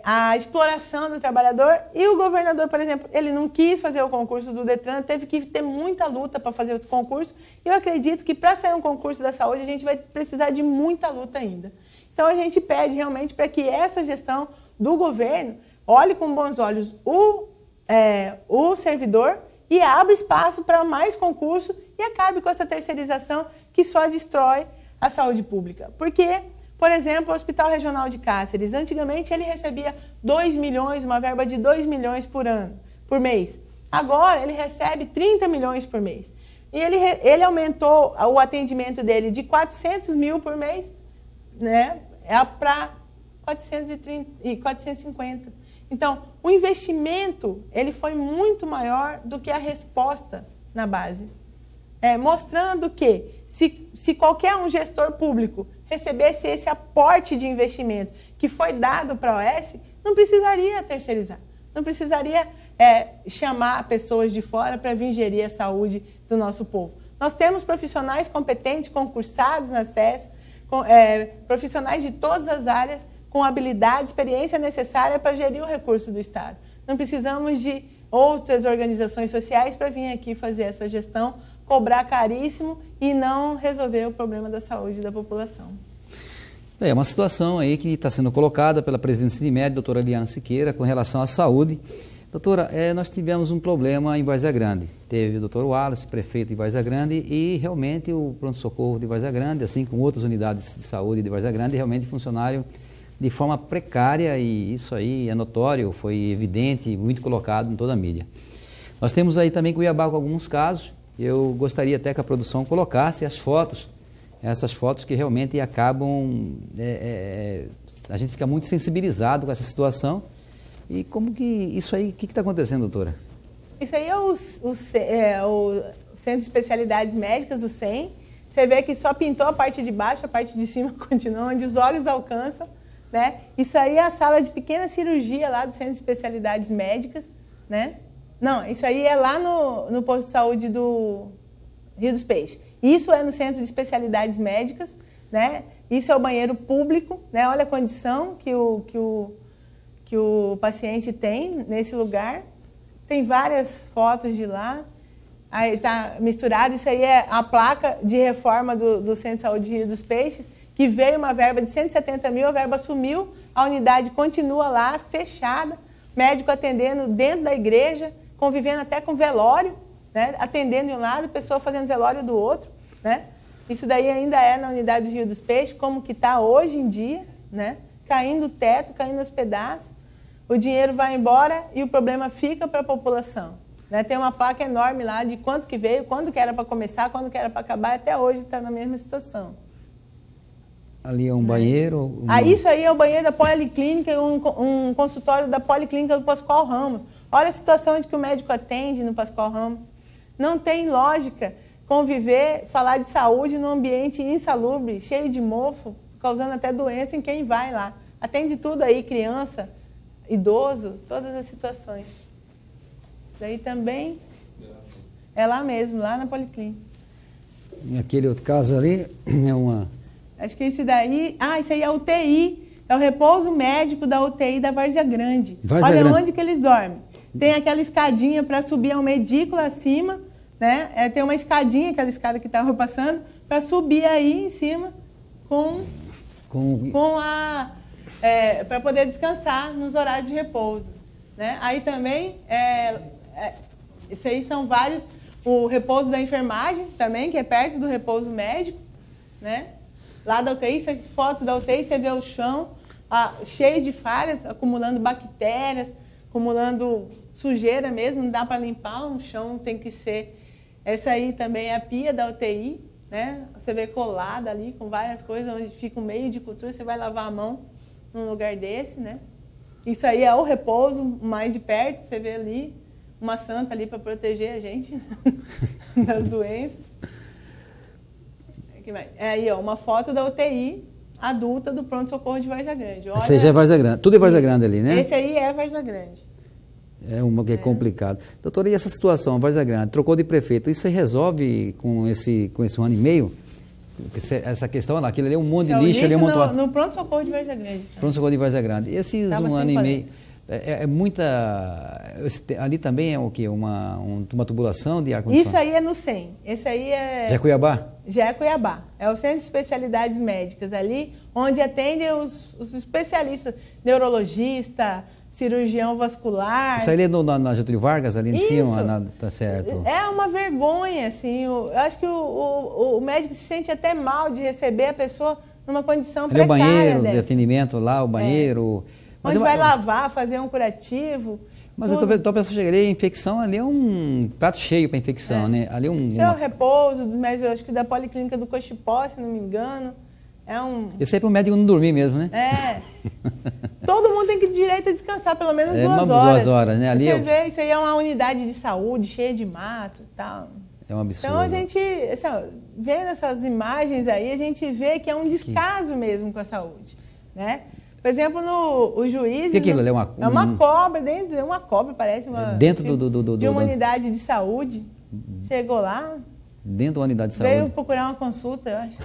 a exploração do trabalhador. E o governador, por exemplo, ele não quis fazer o concurso do Detran, teve que ter muita luta para fazer esse concurso. E eu acredito que para sair um concurso da saúde, a gente vai precisar de muita luta ainda. Então, a gente pede realmente para que essa gestão do governo olhe com bons olhos o servidor e abra espaço para mais concurso e acabe com essa terceirização que só destrói a saúde pública. Porque Por exemplo, o Hospital Regional de Cáceres. Antigamente ele recebia 2 milhões, uma verba de 2 milhões por mês. Agora ele recebe 30 milhões por mês. E ele aumentou o atendimento dele de 400 mil por mês, né, para 450. Então, o investimento ele foi muito maior do que a resposta na base. Mostrando que, se qualquer um gestor público recebesse esse aporte de investimento que foi dado para a OS, não precisaria terceirizar, não precisaria chamar pessoas de fora para vir gerir a saúde do nosso povo. Nós temos profissionais competentes, concursados na SES, profissionais de todas as áreas, com habilidade, experiência necessária para gerir o recurso do Estado. Não precisamos de outras organizações sociais para vir aqui fazer essa gestão, cobrar caríssimo e não resolver o problema da saúde da população. É uma situação aí que está sendo colocada pela presidente do Sindimed, doutora Eliana Siqueira, com relação à saúde. Doutora, nós tivemos um problema em Várzea Grande. Teve o doutor Wallace, prefeito de Várzea Grande, e realmente o pronto-socorro de Várzea Grande, assim como outras unidades de saúde de Várzea Grande, realmente funcionaram de forma precária, e isso aí é notório, foi evidente, muito colocado em toda a mídia. Nós temos aí também Cuiabá com alguns casos. Eu gostaria até que a produção colocasse as fotos, essas fotos que realmente acabam, a gente fica muito sensibilizado com essa situação. E como que isso aí, o que está acontecendo, doutora? Isso aí é o Centro de Especialidades Médicas, o CEM. Você vê que só pintou a parte de baixo, a parte de cima continua, onde os olhos alcançam, né? Isso aí é a sala de pequena cirurgia lá do Centro de Especialidades Médicas, né? Não, isso aí é lá no posto de saúde do Rio dos Peixes. Isso é no Centro de Especialidades Médicas, né? Isso é o banheiro público, né? Olha a condição que o paciente tem nesse lugar. Tem várias fotos de lá. Aí está misturado. Isso aí é a placa de reforma do Centro de Saúde Rio dos Peixes, que veio uma verba de 170 mil, a verba sumiu, a unidade continua lá, fechada, médico atendendo dentro da igreja, convivendo até com velório, né? Atendendo de um lado, pessoa fazendo velório do outro, né? Isso daí ainda é na unidade do Rio dos Peixes, como que está hoje em dia, né? Caindo o teto, caindo aos pedaços, o dinheiro vai embora e o problema fica para a população, né? Tem uma placa enorme lá de quanto que veio, quando que era para começar, quando que era para acabar, até hoje está na mesma situação. Ali é um banheiro? Isso aí é o banheiro da Policlínica, um consultório da Policlínica do Pascoal Ramos. Olha a situação de que o médico atende no Pascoal Ramos. Não tem lógica conviver, falar de saúde num ambiente insalubre, cheio de mofo, causando até doença em quem vai lá. Atende tudo aí, criança, idoso, todas as situações. Isso daí também é lá mesmo, lá na Policlínica. E aquele outro caso ali é uma... Acho que esse daí... isso aí é a UTI, é o repouso médico da UTI da Várzea Grande. Olha onde que eles dormem. Tem aquela escadinha para subir ao medículo acima, né? Tem uma escadinha, aquela escada que estava passando, para subir aí em cima para poder descansar nos horários de repouso, né? Aí também, isso aí são vários, o repouso da enfermagem também, que é perto do repouso médico, né? Lá da UTI, fotos da UTI, você vê o chão cheio de falhas, acumulando bactérias, acumulando sujeira mesmo, não dá para limpar, um chão tem que ser... Essa aí também é a pia da UTI, né? Você vê colada ali com várias coisas, onde fica um meio de cultura, você vai lavar a mão num lugar desse, né? Isso aí é o repouso mais de perto, você vê ali uma santa ali para proteger a gente das doenças. Aí, uma foto da UTI adulta do pronto-socorro de Várzea Grande. Esse aí já é Várzea Grande. Tudo é Várzea Grande ali, né? Esse aí é Várzea Grande. É uma que é complicado. Doutora, e essa situação, Várzea Grande, trocou de prefeito, isso aí resolve com esse 1 ano e meio? Essa questão lá, aquilo ali é um monte de lixo ali amontoado. No pronto-socorro de Várzea Grande. Pronto-socorro de Várzea Grande. E esses 1 ano e meio, é muita... Ali também é o quê? Uma tubulação de ar-condicionado? Isso aí é no CEM. Esse aí é... Já é Cuiabá? Já é Cuiabá. É o Centro de Especialidades Médicas ali, onde atendem os especialistas, neurologista, cirurgião vascular. Isso ali é na Getúlio Vargas, ali em cima? Tá certo. É uma vergonha, assim. Eu acho que o médico se sente até mal de receber a pessoa numa condição ali precária o banheiro dessa. de atendimento lá, o banheiro... Onde vai lavar, fazer um curativo. Mas então a pessoa chega ali, a infecção ali é um prato cheio para infecção, né? Ali Isso é o repouso dos médicos, eu acho que da Policlínica do Cochipó, se não me engano. Isso aí é para o médico não dormir mesmo, né? Todo mundo tem direito a descansar pelo menos 2 horas. 2 horas, né? Ali você vê, isso aí é uma unidade de saúde cheia de mato e tal. É um absurdo. Então a gente, vendo essas imagens aí, a gente vê que é um descaso mesmo com a saúde, né? Por exemplo, os juízes... Que aquilo ali é uma cobra, é uma cobra, parece. Dentro de uma unidade de saúde. Chegou lá... Dentro da unidade de saúde. Veio procurar uma consulta, eu acho.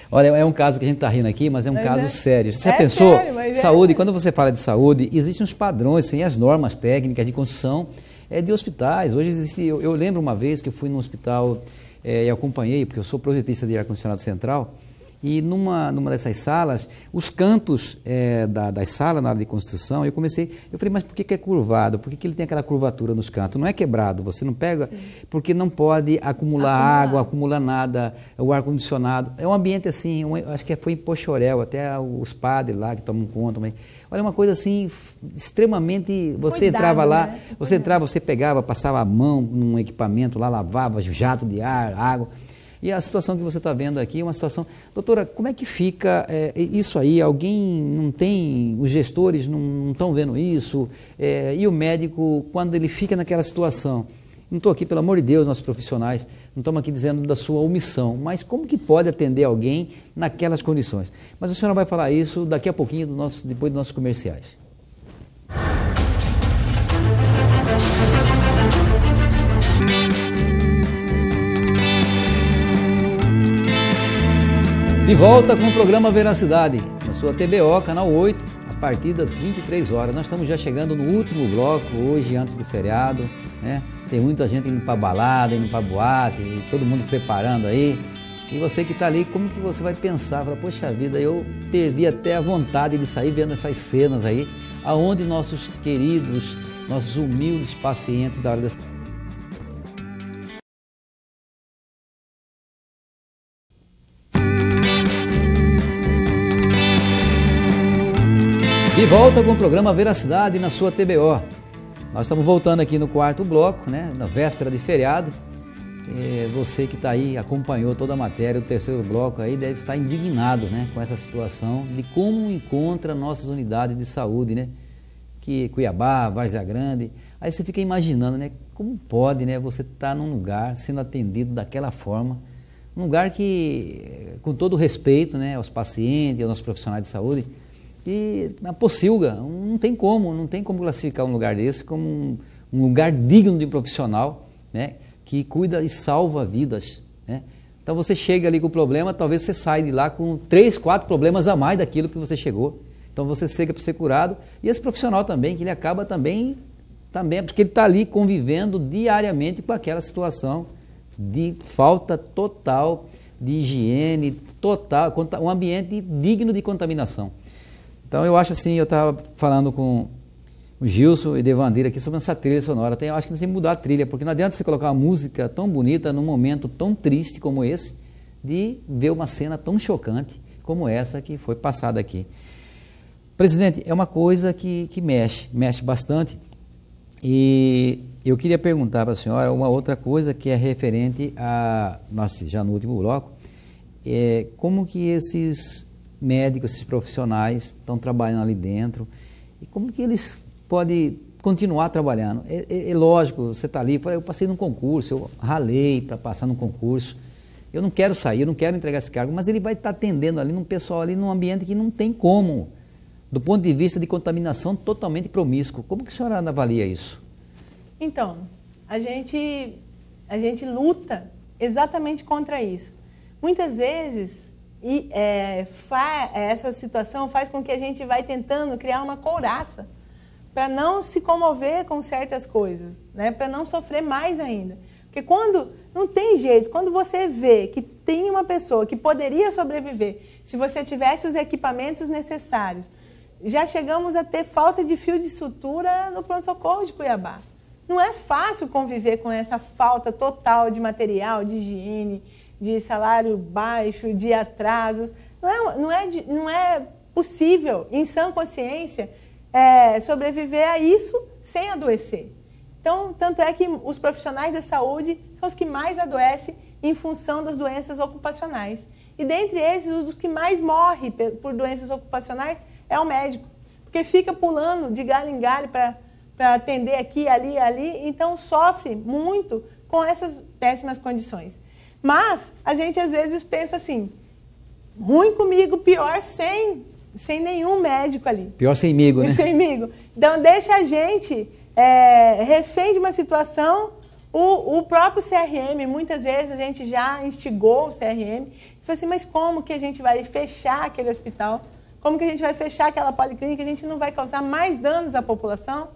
Olha, é um caso que a gente está rindo aqui, mas é um caso sério. Você pensou? Sério, saúde, quando você fala de saúde, existem uns padrões, assim, as normas técnicas de construção de hospitais. Hoje existe... Eu lembro uma vez que eu fui num hospital e acompanhei, porque eu sou projetista de ar-condicionado central, e numa dessas salas, os cantos das salas na área de construção, eu falei, mas por que é curvado? Por que ele tem aquela curvatura nos cantos? Não é quebrado, você não pega, porque não pode acumular água, acumular nada, o ar-condicionado. É um ambiente assim, acho que foi em Pochorel, até os padres lá que tomam conta. Mas, olha, uma coisa assim, extremamente... Você entrava lá, né? Você pegava, passava a mão num equipamento lá, lavava jato de ar, água... E a situação que você está vendo aqui é uma situação... Doutora, como é que fica isso aí? Alguém não tem... Os gestores não estão vendo isso? E o médico, quando ele fica naquela situação? Não estou aqui, pelo amor de Deus, nossos profissionais, não estamos aqui dizendo da sua omissão, mas como que pode atender alguém naquelas condições? Mas a senhora vai falar isso daqui a pouquinho, depois dos nossos comerciais. De volta com o programa Veracidade, na sua TBO, canal 8, a partir das 23 horas. Nós estamos já chegando no último bloco, hoje, antes do feriado, né? Tem muita gente indo para balada, indo para boate, e todo mundo preparando aí. E você que está ali, como que você vai pensar? Fala, poxa vida, eu perdi até a vontade de sair vendo essas cenas aí, aonde nossos queridos, nossos humildes pacientes da área da saúde. De volta com o programa Veracidade na sua TBO. Nós estamos voltando aqui no 4º bloco, né, na véspera de feriado. Você que está aí, acompanhou toda a matéria, o 3º bloco aí deve estar indignado, né, com essa situação de como encontra nossas unidades de saúde, né, que Cuiabá, Várzea Grande. Aí você fica imaginando, né, como pode, né, você estar num lugar sendo atendido daquela forma, um lugar que, com todo o respeito, né, aos pacientes, aos nossos profissionais de saúde, e a Pocilga, não tem como classificar um lugar desse como um lugar digno de um profissional, né, que cuida e salva vidas, né? Então você chega ali com o problema, talvez você saia de lá com 3, 4 problemas a mais daquilo que você chegou. Então você chega para ser curado, e esse profissional também, que ele acaba também porque ele está ali convivendo diariamente com aquela situação de falta total de higiene, total, um ambiente digno de contaminação. Então eu acho assim, eu estava falando com o Gilson e Devandir aqui sobre essa trilha sonora. Eu acho que nós temos que mudar a trilha, porque não adianta você colocar uma música tão bonita num momento tão triste como esse, de ver uma cena tão chocante como essa que foi passada aqui. Presidente, é uma coisa que mexe bastante, e eu queria perguntar para a senhora uma outra coisa que é referente a, nós já no último bloco, como que esses médicos, esses profissionais estão trabalhando ali dentro, e como que eles podem continuar trabalhando. É lógico, você está ali, eu passei num concurso, eu ralei para passar num concurso, eu não quero sair, eu não quero entregar esse cargo, mas ele vai estar atendendo ali num pessoal ali num ambiente que não tem como, do ponto de vista de contaminação totalmente promíscuo. Como que a senhora avalia isso? Então, a gente luta exatamente contra isso. Muitas vezes, essa situação faz com que a gente vai tentando criar uma couraça para não se comover com certas coisas, né? Para não sofrer mais ainda. Porque quando não tem jeito, quando você vê que tem uma pessoa que poderia sobreviver, se você tivesse os equipamentos necessários, já chegamos a ter falta de fio de sutura no pronto-socorro de Cuiabá. Não é fácil conviver com essa falta total de material, de higiene, de salário baixo, de atrasos. Não é possível, em sã consciência, sobreviver a isso sem adoecer. Então, tanto é que os profissionais da saúde são os que mais adoecem em função das doenças ocupacionais. E dentre esses, os que mais morrem por doenças ocupacionais é o médico, porque fica pulando de galho em galho para atender aqui, ali, então sofre muito com essas péssimas condições. Mas a gente às vezes pensa assim, ruim comigo, pior sem nenhum médico ali. Pior semigo, né? Semigo. Então deixa a gente refém de uma situação. O próprio CRM, muitas vezes a gente já instigou o CRM, e falou assim, mas como que a gente vai fechar aquele hospital? Como que a gente vai fechar aquela policlínica? A gente não vai causar mais danos à população?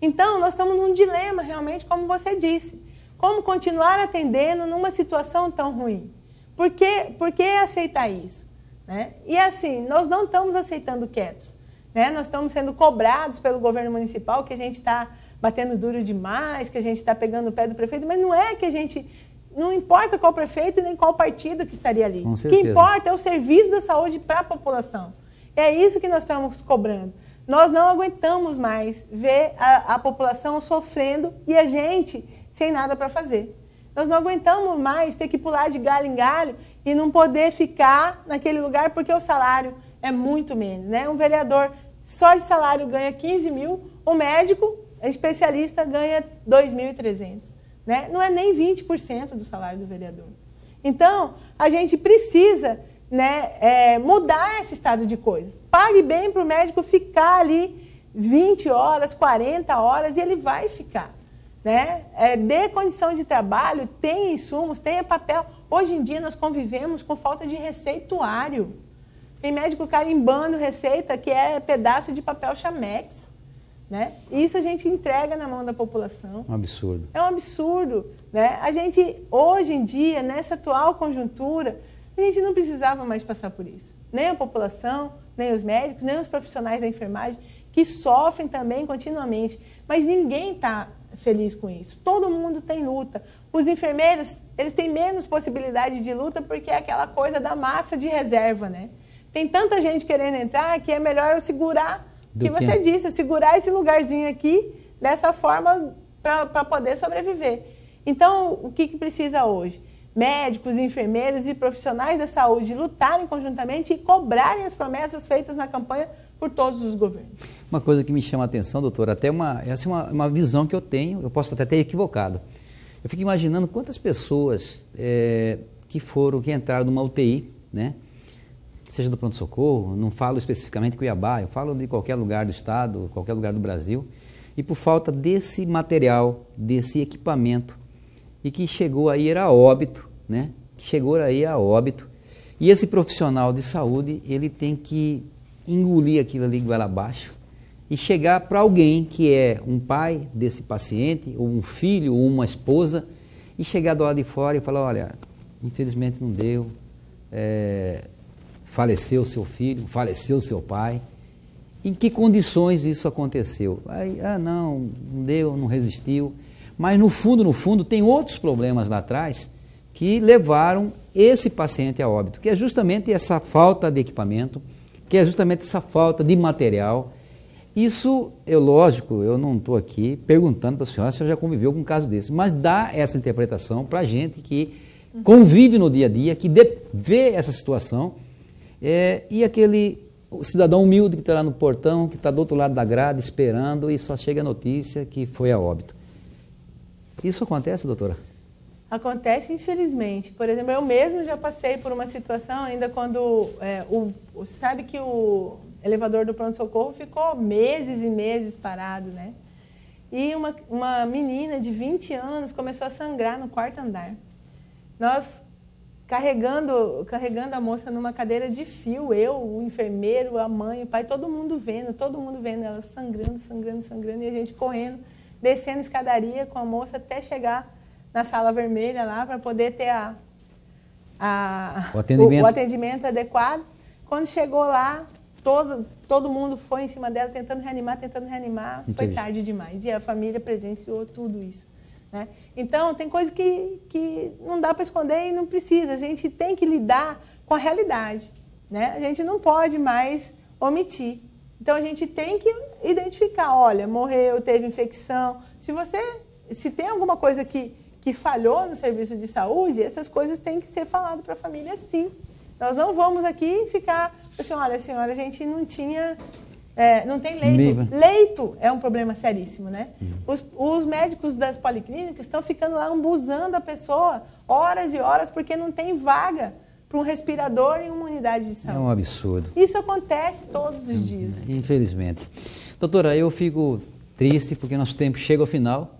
Então, nós estamos num dilema, realmente, como você disse. Como continuar atendendo numa situação tão ruim? Por que aceitar isso? Né? E assim, nós não estamos aceitando quietos. Né? Nós estamos sendo cobrados pelo governo municipal, que a gente está batendo duro demais, que a gente está pegando o pé do prefeito, mas não é que a gente... Não importa qual prefeito nem qual partido que estaria ali. Com o certeza. que importa é o serviço da saúde para a população. É isso que nós estamos cobrando. Nós não aguentamos mais ver a população sofrendo e a gente sem nada para fazer. Nós não aguentamos mais ter que pular de galho em galho e não poder ficar naquele lugar porque o salário é muito menos. Né? Um vereador só de salário ganha 15 mil, o médico especialista ganha 2.300. Né? Não é nem 20% do salário do vereador. Então, a gente precisa, né, mudar esse estado de coisas. Pague bem para o médico ficar ali 20 horas, 40 horas, e ele vai ficar. Né? Dê condição de trabalho, tenha insumos, tenha papel. Hoje em dia, nós convivemos com falta de receituário. Tem médico carimbando receita que é pedaço de papel Chamex. Né? Isso a gente entrega na mão da população. Um absurdo. É um absurdo. Né? A gente, hoje em dia, nessa atual conjuntura, a gente não precisava mais passar por isso. Nem a população, nem os médicos, nem os profissionais da enfermagem, que sofrem também continuamente. Mas ninguém está feliz com isso. Todo mundo tem luta. Os enfermeiros, eles têm menos possibilidade de luta porque é aquela coisa da massa de reserva. Né? Tem tanta gente querendo entrar que é melhor eu segurar, que você disse, segurar esse lugarzinho aqui dessa forma para poder sobreviver. Então, o que precisa hoje? Médicos, enfermeiros e profissionais da saúde lutarem conjuntamente e cobrarem as promessas feitas na campanha por todos os governos. Uma coisa que me chama a atenção, doutora, até essa é uma visão que eu tenho, eu posso até ter equivocado. Eu fico imaginando quantas pessoas que entraram numa UTI, né? Seja do pronto-socorro, não falo especificamente Cuiabá, eu falo de qualquer lugar do estado, qualquer lugar do Brasil, e por falta desse material, desse equipamento, e que chegou aí a óbito, né? Chegou aí a óbito, e esse profissional de saúde, ele tem que engolir aquilo ali goela abaixo e chegar para alguém que é um pai desse paciente, ou um filho, ou uma esposa, e chegar do lado de fora e falar, olha, infelizmente não deu, faleceu seu filho, faleceu seu pai. Em que condições isso aconteceu? Aí, não deu, não resistiu. Mas no fundo, tem outros problemas lá atrás que levaram esse paciente a óbito, que é justamente essa falta de equipamento, que é justamente essa falta de material. Isso, lógico, eu não estou aqui perguntando para a senhora se já conviveu com um caso desse, mas dá essa interpretação para a gente que convive no dia a dia, que vê essa situação. E o cidadão humilde que está lá no portão, que está do outro lado da grade esperando e só chega a notícia que foi a óbito. Isso acontece, doutora? Acontece, infelizmente. Por exemplo, eu mesmo já passei por uma situação ainda quando... sabe que o elevador do pronto-socorro ficou meses e meses parado, né? E uma menina de 20 anos começou a sangrar no quarto andar. Nós... Carregando a moça numa cadeira de fio, eu, o enfermeiro, a mãe, o pai, todo mundo vendo ela sangrando, e a gente correndo, descendo a escadaria com a moça até chegar na sala vermelha lá para poder ter o atendimento adequado. Quando chegou lá, todo mundo foi em cima dela tentando reanimar, Entendi. foi tarde demais. E a família presenciou tudo isso. né? Então, tem coisa que não dá para esconder e não precisa. A gente tem que lidar com a realidade, né? A gente não pode mais omitir. Então, a gente tem que identificar, olha, morreu, teve infecção. Se tem alguma coisa que falhou no serviço de saúde, essas coisas têm que ser faladas para a família, sim. Nós não vamos aqui ficar assim, olha, senhora, a gente não tinha... não tem leito. Leito é um problema seríssimo, né? Os médicos das policlínicas estão ficando lá ambuzando a pessoa horas e horas porque não tem vaga para um respirador em uma unidade de saúde. É um absurdo. Isso acontece todos os dias. Infelizmente. Doutora, eu fico triste porque nosso tempo chega ao final.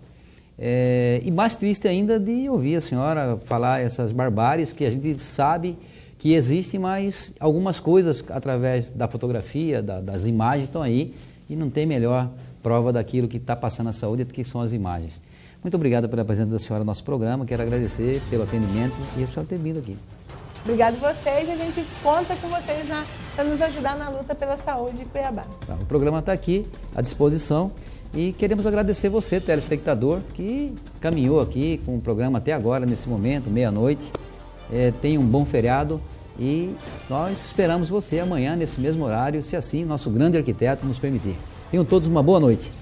E mais triste ainda de ouvir a senhora falar essas barbáries que a gente sabe que existem, mas algumas coisas através da fotografia, das imagens estão aí e não tem melhor prova daquilo que está passando na saúde do que são as imagens. Muito obrigado pela presença da senhora no nosso programa, quero agradecer pelo atendimento e a senhora ter vindo aqui. Obrigado a vocês, a gente conta com vocês para nos ajudar na luta pela saúde em Cuiabá. O programa está aqui à disposição e queremos agradecer você, telespectador, que caminhou aqui com o programa até agora, nesse momento, meia-noite. Tenha um bom feriado e nós esperamos você amanhã nesse mesmo horário, se assim nosso grande arquiteto nos permitir. Tenham todos uma boa noite.